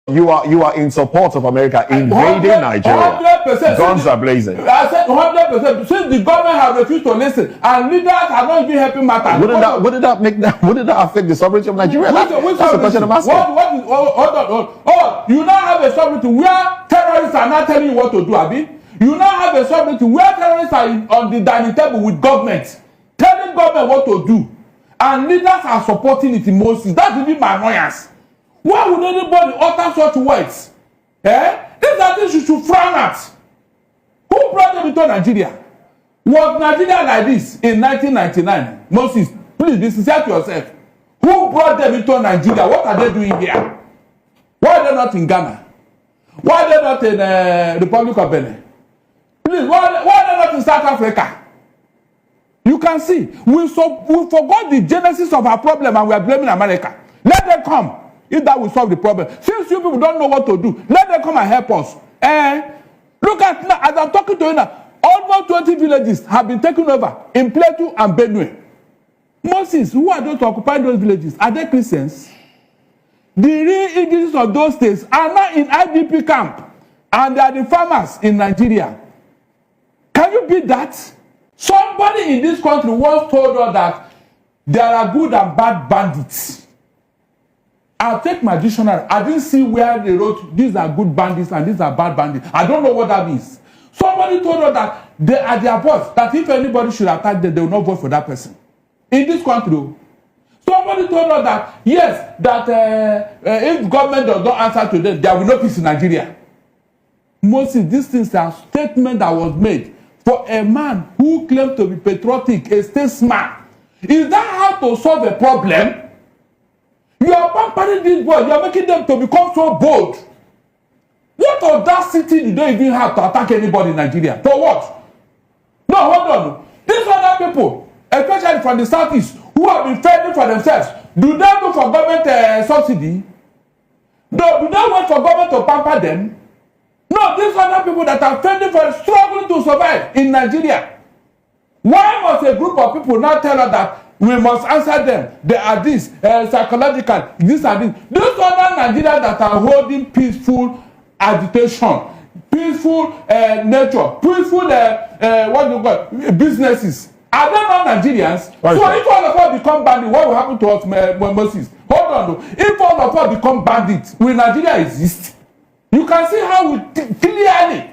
You are in support of America invading Nigeria. 100%. Guns are blazing. I said 100%. Since the government have refused to listen and leaders have not even helping matters. Wouldn't that affect the sovereignty of Nigeria? That's the question I'm asking. You now have a sovereignty where terrorists are not telling you what to do, Abi. You now have a sovereignty where terrorists are on the dining table with government, telling government what to do, and leaders are supporting it in Moses. That will be my annoyance. Why would anybody utter such words? These are things you should frown at. Who brought them into Nigeria? Was Nigeria like this in 1999? Moses, please be sincere to yourself. Who brought them into Nigeria? What are they doing here? Why are they not in Ghana? Why are they not in the Republic of Benin? Please, why are they not in South Africa? You can see, we forgot the genesis of our problem and we are blaming America. Let them come. If that will solve the problem. Since you people don't know what to do, let them come and help us. Look at now, as I'm talking to you now, almost 20 villages have been taken over in Plateau and Benue. Moses, who are those occupying those villages? Are they Christians? The real indigenous of those states are now in IDP camp, and they are the farmers in Nigeria. Can you beat that? Somebody in this country once told us that there are good and bad bandits. I'll take my dictionary. I didn't see where they wrote these are good bandits and these are bad bandits. I don't know what that means. Somebody told us that they are their boss, that if anybody should attack them, they will not vote for that person. In this country, somebody told us that, yes, that if government does not answer to them, there will be no peace in Nigeria. Mostly, these things are statement that was made for a man who claimed to be patriotic, a statesman. Is that how to solve a problem? You are pampering these boys. You are making them to become so bold. What audacity do they even have to attack anybody in Nigeria? For what? No, hold on. These other people, especially from the southeast, who have been fending for themselves, do they look for government subsidy? No, do they wait for government to pamper them? No, these other people that are fending for struggling to survive in Nigeria. Why must a group of people now tell us that we must answer them? They are this, psychological, this and this. These other Nigerians that are holding peaceful agitation, peaceful nature, peaceful, what do you call it, businesses. Are they not Nigerians? Okay. So if all of us become bandits, what will happen to us, Moses? Hold on though. If all of us become bandits, will Nigeria exist? You can see how we clearly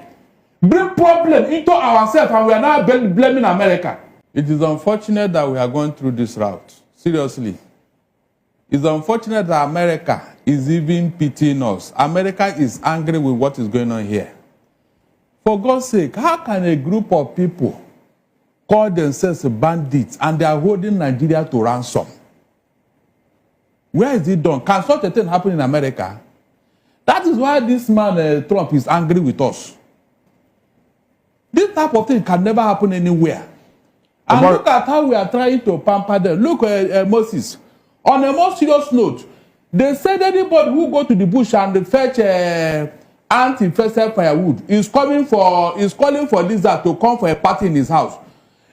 bring problem into ourselves and we are now blaming America. It is unfortunate that we are going through this route. Seriously. It's unfortunate that America is even pitying us. America is angry with what is going on here. For God's sake, how can a group of people call themselves bandits and they are holding Nigeria to ransom? Where is it done? Can such a thing happen in America? That is why this man, Trump, is angry with us. This type of thing can never happen anywhere. And look at how we are trying to pamper them. Look at Moses. On a more serious note, they said anybody who go to the bush and fetch anti-infested firewood is calling for lizard to come for a party in his house.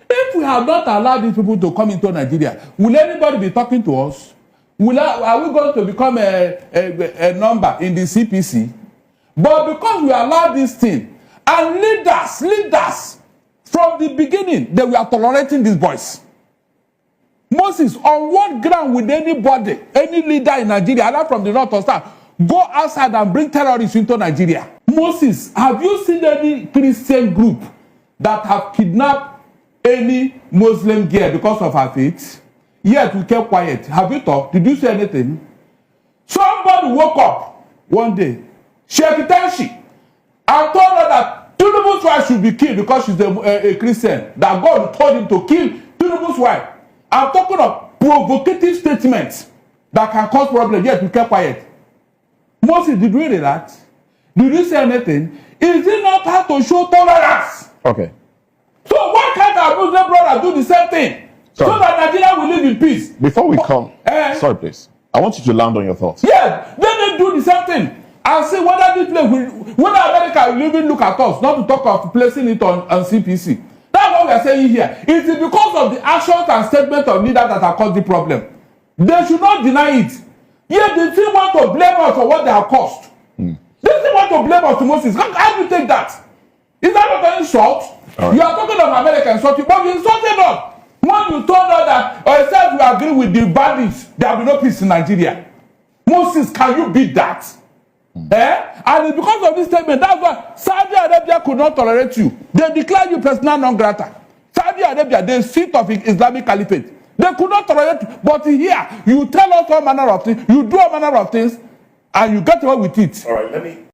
If we have not allowed these people to come into Nigeria, will anybody be talking to us? Are we going to become a number in the CPC? But because we allow this thing, and leaders, from the beginning, they were tolerating these boys. Moses, on what ground would anybody, any leader in Nigeria, either from the north or south, go outside and bring terrorists into Nigeria? Moses, have you seen any Christian group that have kidnapped any Muslim girl because of her faith? Yet we kept quiet. Have you talked? Did you say anything? Somebody woke up one day, Sheikh Tanshi, and told her that Tinubu's wife should be killed because she's a Christian. That God told him to kill Tinubu's wife. I'm talking of provocative statements that can cause problems. Yet we kept quiet. Moses, did we read that? Did you say anything? Is it not hard to show tolerance? Okay. So why can't our Muslim brothers do the same thing? Sorry. So that Nigeria will live in peace. Before we come, sorry please, I want you to land on your thoughts. Yes, they do the same thing. And see whether this place whether America will even look at us, not to talk of placing it on CPC. That's what we are saying here. It is because of the actions and statements of leaders that have caused the problem. They should not deny it. Yet they still want to blame us for what they have caused. They still want to blame us to Moses. How do you take that? Is that not an insult? Right. You are talking of America insulting, but you insulted us. When you told us that, or said we agree with the bandits, there will be no peace in Nigeria. Moses, can you beat that? And it's because of this statement, that's why Saudi Arabia could not tolerate you. They declared you persona non grata. Saudi Arabia, the seat of Islamic Caliphate. They could not tolerate you. But here, you tell us all manner of things, you do all manner of things, and you get away with it. All right, let me